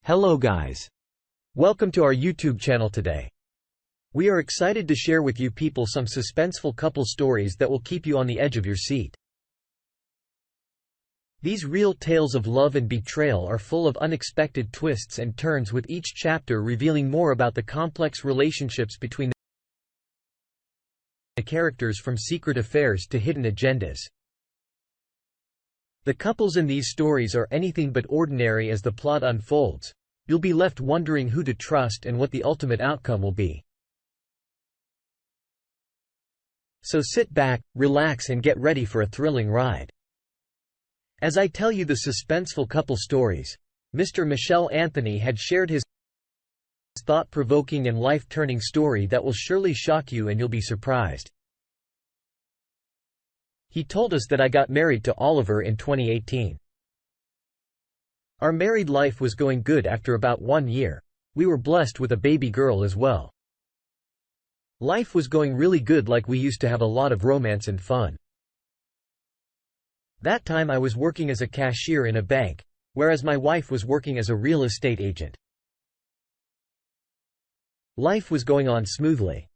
Hello guys. Welcome to our YouTube channel today. We are excited to share with you people some suspenseful couple stories that will keep you on the edge of your seat. These real tales of love and betrayal are full of unexpected twists and turns, with each chapter revealing more about the complex relationships between the characters, from secret affairs to hidden agendas. The couples in these stories are anything but ordinary. As the plot unfolds, you'll be left wondering who to trust and what the ultimate outcome will be. So sit back, relax and get ready for a thrilling ride. As I tell you the suspenseful couple stories, Mr. Michel Anthony had shared his thought-provoking and life-turning story that will surely shock you and you'll be surprised. He told us that I got married to Oliver in 2018. Our married life was going good after about 1 year. We were blessed with a baby girl as well. Life was going really good, like we used to have a lot of romance and fun. That time I was working as a cashier in a bank, whereas my wife was working as a real estate agent. Life was going on smoothly.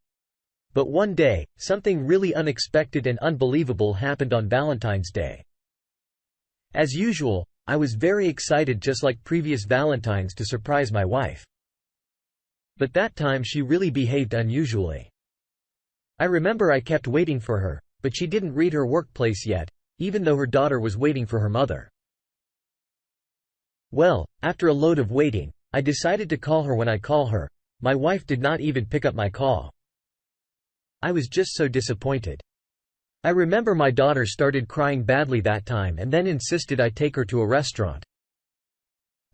But one day, something really unexpected and unbelievable happened on Valentine's Day. As usual, I was very excited, just like previous Valentines, to surprise my wife. But that time she really behaved unusually. I remember I kept waiting for her, but she didn't read her workplace yet, even though her daughter was waiting for her mother. Well, after a load of waiting, I decided to call her. When I call her, my wife did not even pick up my call. I was just so disappointed. I remember my daughter started crying badly that time and then insisted I take her to a restaurant.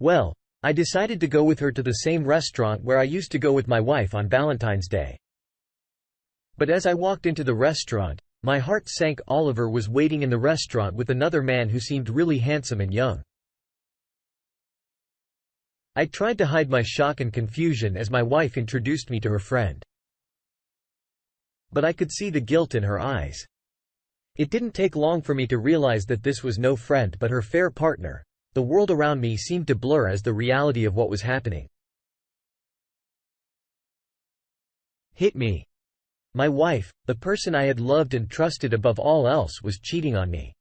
Well, I decided to go with her to the same restaurant where I used to go with my wife on Valentine's Day. But as I walked into the restaurant, my heart sank. Oliver was waiting in the restaurant with another man who seemed really handsome and young. I tried to hide my shock and confusion as my wife introduced me to her friend. But I could see the guilt in her eyes. It didn't take long for me to realize that this was no friend but her fair partner. The world around me seemed to blur as the reality of what was happening hit me. My wife, the person I had loved and trusted above all else, was cheating on me.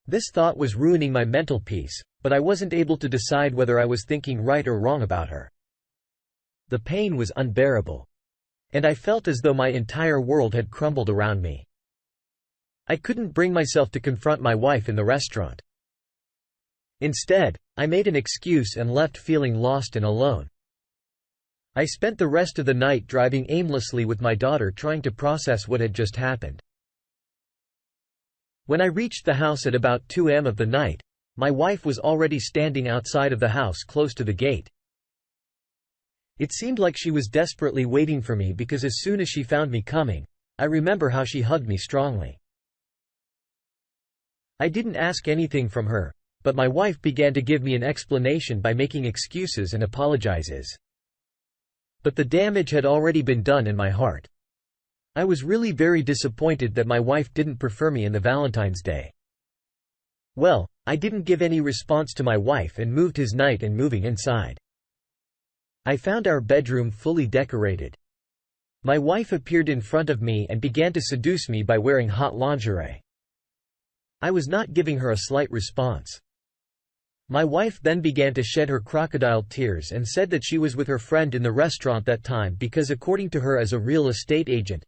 This thought was ruining my mental peace, but I wasn't able to decide whether I was thinking right or wrong about her. The pain was unbearable, and I felt as though my entire world had crumbled around me. I couldn't bring myself to confront my wife in the restaurant. Instead, I made an excuse and left, feeling lost and alone. I spent the rest of the night driving aimlessly with my daughter, trying to process what had just happened. When I reached the house at about 2 a.m. of the night, my wife was already standing outside of the house close to the gate. It seemed like she was desperately waiting for me, because as soon as she found me coming, I remember how she hugged me strongly. I didn't ask anything from her, but my wife began to give me an explanation by making excuses and apologizes. But the damage had already been done in my heart. I was really very disappointed that my wife didn't prefer me in the Valentine's Day. Well, I didn't give any response to my wife and moved his night and moving inside. I found our bedroom fully decorated. My wife appeared in front of me and began to seduce me by wearing hot lingerie. I was not giving her a slight response. My wife then began to shed her crocodile tears and said that she was with her friend in the restaurant that time because, according to her, as a real estate agent,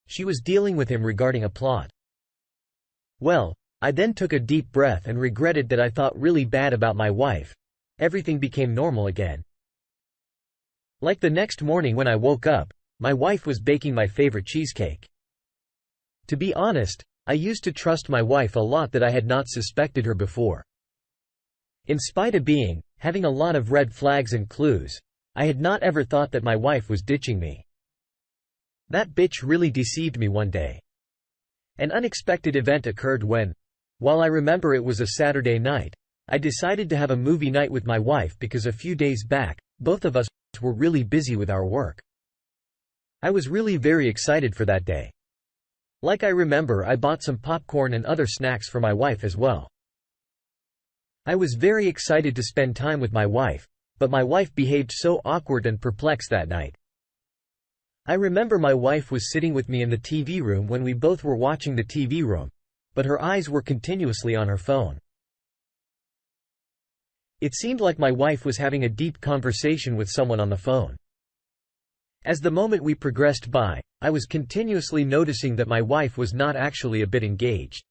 she was dealing with him regarding a plot. Well, I then took a deep breath and regretted that I thought really bad about my wife. Everything became normal again. Like the next morning when I woke up, my wife was baking my favorite cheesecake. To be honest, I used to trust my wife a lot that I had not suspected her before. In spite of having a lot of red flags and clues, I had not ever thought that my wife was ditching me. That bitch really deceived me one day. An unexpected event occurred when, while I remember it was a Saturday night, I decided to have a movie night with my wife because a few days back, both of us were really busy with our work. I was really very excited for that day. Like I remember I bought some popcorn and other snacks for my wife as well. I was very excited to spend time with my wife, but my wife behaved so awkward and perplexed that night. I remember my wife was sitting with me in the TV room when we both were watching the TV room, but her eyes were continuously on her phone. It seemed like my wife was having a deep conversation with someone on the phone. As the moment we progressed by, I was continuously noticing that my wife was not actually a bit engaged.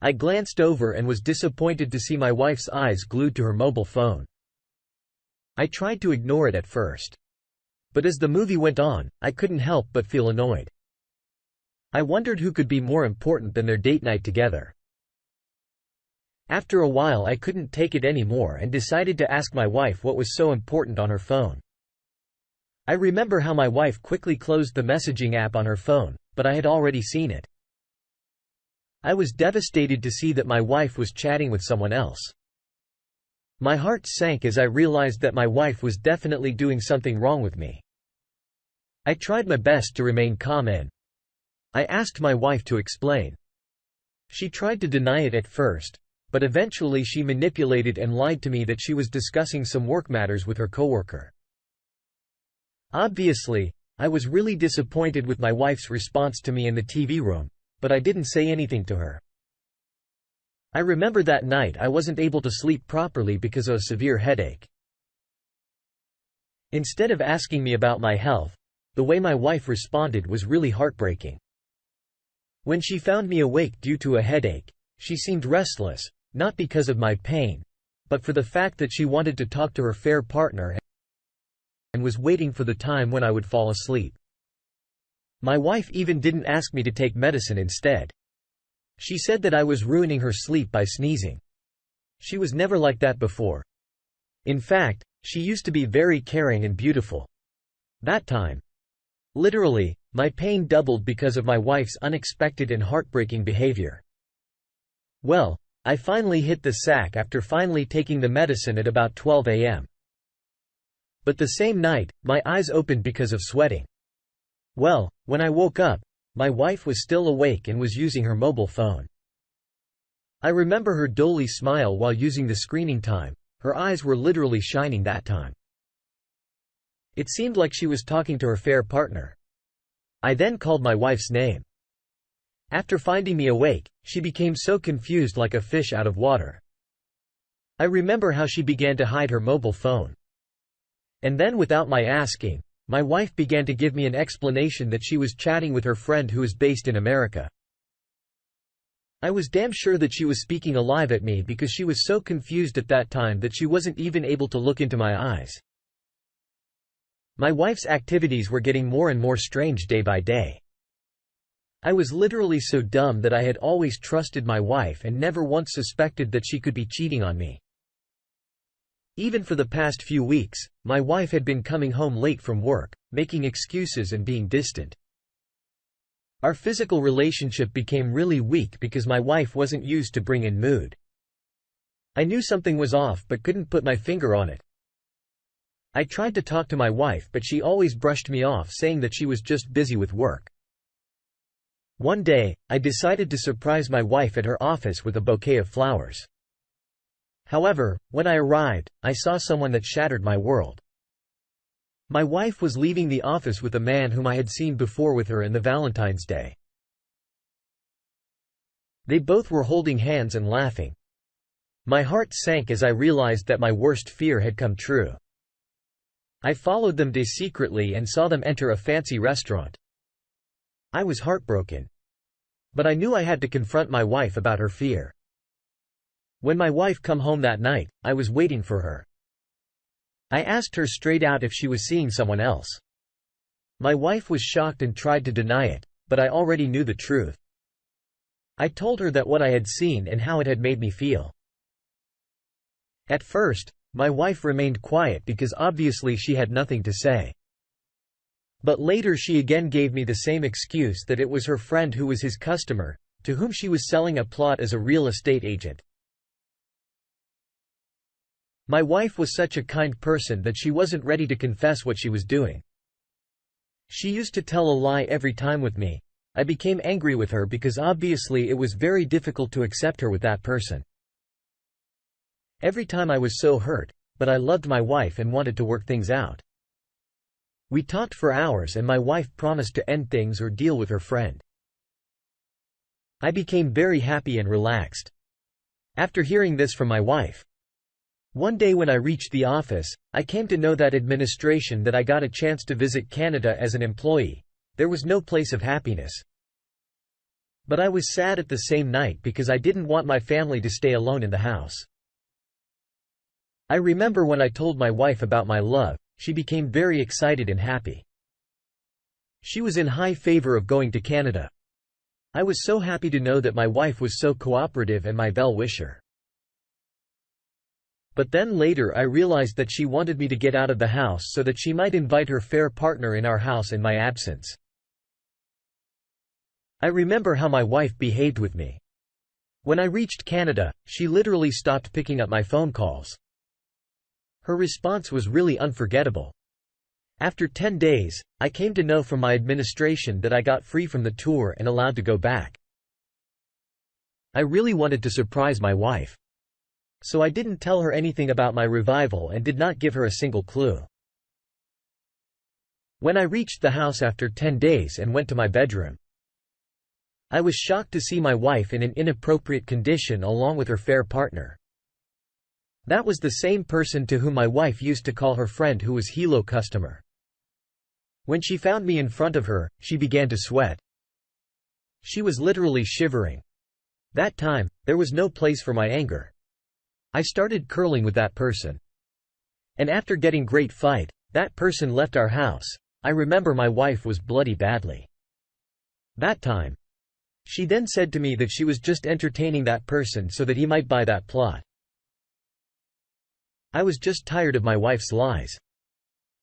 I glanced over and was disappointed to see my wife's eyes glued to her mobile phone. I tried to ignore it at first. But as the movie went on, I couldn't help but feel annoyed. I wondered who could be more important than their date night together. After a while I couldn't take it anymore and decided to ask my wife what was so important on her phone. I remember how my wife quickly closed the messaging app on her phone, but I had already seen it. I was devastated to see that my wife was chatting with someone else. My heart sank as I realized that my wife was definitely doing something wrong with me. I tried my best to remain calm and I asked my wife to explain. She tried to deny it at first, but eventually she manipulated and lied to me that she was discussing some work matters with her coworker. Obviously, I was really disappointed with my wife's response to me in the TV room, but I didn't say anything to her. I remember that night I wasn't able to sleep properly because of a severe headache. Instead of asking me about my health, the way my wife responded was really heartbreaking. When she found me awake due to a headache, she seemed restless, not because of my pain, but for the fact that she wanted to talk to her fair partner and was waiting for the time when I would fall asleep. My wife even didn't ask me to take medicine instead. She said that I was ruining her sleep by sneezing. She was never like that before. In fact, she used to be very caring and beautiful. That time. Literally, my pain doubled because of my wife's unexpected and heartbreaking behavior. Well, I finally hit the sack after finally taking the medicine at about 12 a.m. But the same night, my eyes opened because of sweating. Well, when I woke up, my wife was still awake and was using her mobile phone. I remember her dully smile while using the screening time. Her eyes were literally shining that time. It seemed like she was talking to her fair partner. I then called my wife's name. After finding me awake, she became so confused like a fish out of water. I remember how she began to hide her mobile phone. And then without my asking, my wife began to give me an explanation that she was chatting with her friend who is based in America. I was damn sure that she was speaking alive at me because she was so confused at that time that she wasn't even able to look into my eyes. My wife's activities were getting more and more strange day by day. I was literally so dumb that I had always trusted my wife and never once suspected that she could be cheating on me. Even for the past few weeks, my wife had been coming home late from work, making excuses and being distant. Our physical relationship became really weak because my wife wasn't used to bring in mood. I knew something was off but couldn't put my finger on it. I tried to talk to my wife but she always brushed me off saying that she was just busy with work. One day, I decided to surprise my wife at her office with a bouquet of flowers. However, when I arrived, I saw someone that shattered my world. My wife was leaving the office with a man whom I had seen before with her in the Valentine's Day. They both were holding hands and laughing. My heart sank as I realized that my worst fear had come true. I followed them secretly and saw them enter a fancy restaurant. I was heartbroken. But I knew I had to confront my wife about her fear. When my wife come home that night, I was waiting for her. I asked her straight out if she was seeing someone else. My wife was shocked and tried to deny it, but I already knew the truth. I told her that what I had seen and how it had made me feel. At first, my wife remained quiet because obviously she had nothing to say. But later she again gave me the same excuse that it was her friend who was his customer, to whom she was selling a plot as a real estate agent. My wife was such a kind person that she wasn't ready to confess what she was doing. She used to tell a lie every time with me. I became angry with her because obviously it was very difficult to accept her with that person. Every time I was so hurt, but I loved my wife and wanted to work things out. We talked for hours and my wife promised to end things or deal with her friend. I became very happy and relaxed after hearing this from my wife. One day when I reached the office, I came to know that administration that I got a chance to visit Canada as an employee. There was no place of happiness. But I was sad at the same night because I didn't want my family to stay alone in the house. I remember when I told my wife about my love, she became very excited and happy. She was in high favor of going to Canada. I was so happy to know that my wife was so cooperative and my well-wisher. But then later I realized that she wanted me to get out of the house so that she might invite her fair partner in our house in my absence. I remember how my wife behaved with me. When I reached Canada, she literally stopped picking up my phone calls. Her response was really unforgettable. After 10 days, I came to know from my administration that I got free from the tour and allowed to go back. I really wanted to surprise my wife. So I didn't tell her anything about my revival and did not give her a single clue. When I reached the house after 10 days and went to my bedroom, I was shocked to see my wife in an inappropriate condition along with her fair partner. That was the same person to whom my wife used to call her friend who was Hilo customer. When she found me in front of her, she began to sweat. She was literally shivering. That time, there was no place for my anger. I started curling with that person. And after getting great fight, that person left our house. I remember my wife was bloody badly. That time. She then said to me that she was just entertaining that person so that he might buy that plot. I was just tired of my wife's lies.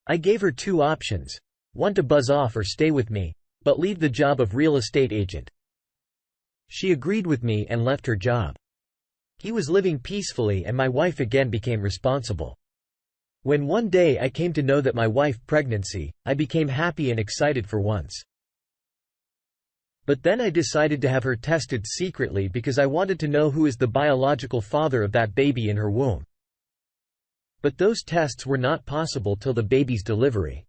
I gave her 2 options. One to buzz off or stay with me, but leave the job of real estate agent. She agreed with me and left her job. He was living peacefully and my wife again became responsible. When one day I came to know that my wife's pregnancy, I became happy and excited for once. But then I decided to have her tested secretly because I wanted to know who is the biological father of that baby in her womb. But those tests were not possible till the baby's delivery.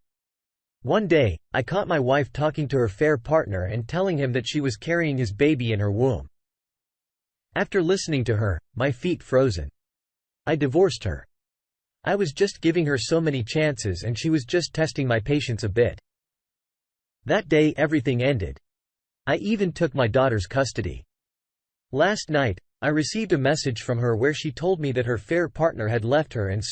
One day, I caught my wife talking to her fair partner and telling him that she was carrying his baby in her womb. After listening to her, my feet frozen. I divorced her. I was just giving her so many chances and she was just testing my patience a bit. That day everything ended. I even took my daughter's custody. Last night, I received a message from her where she told me that her fair partner had left her and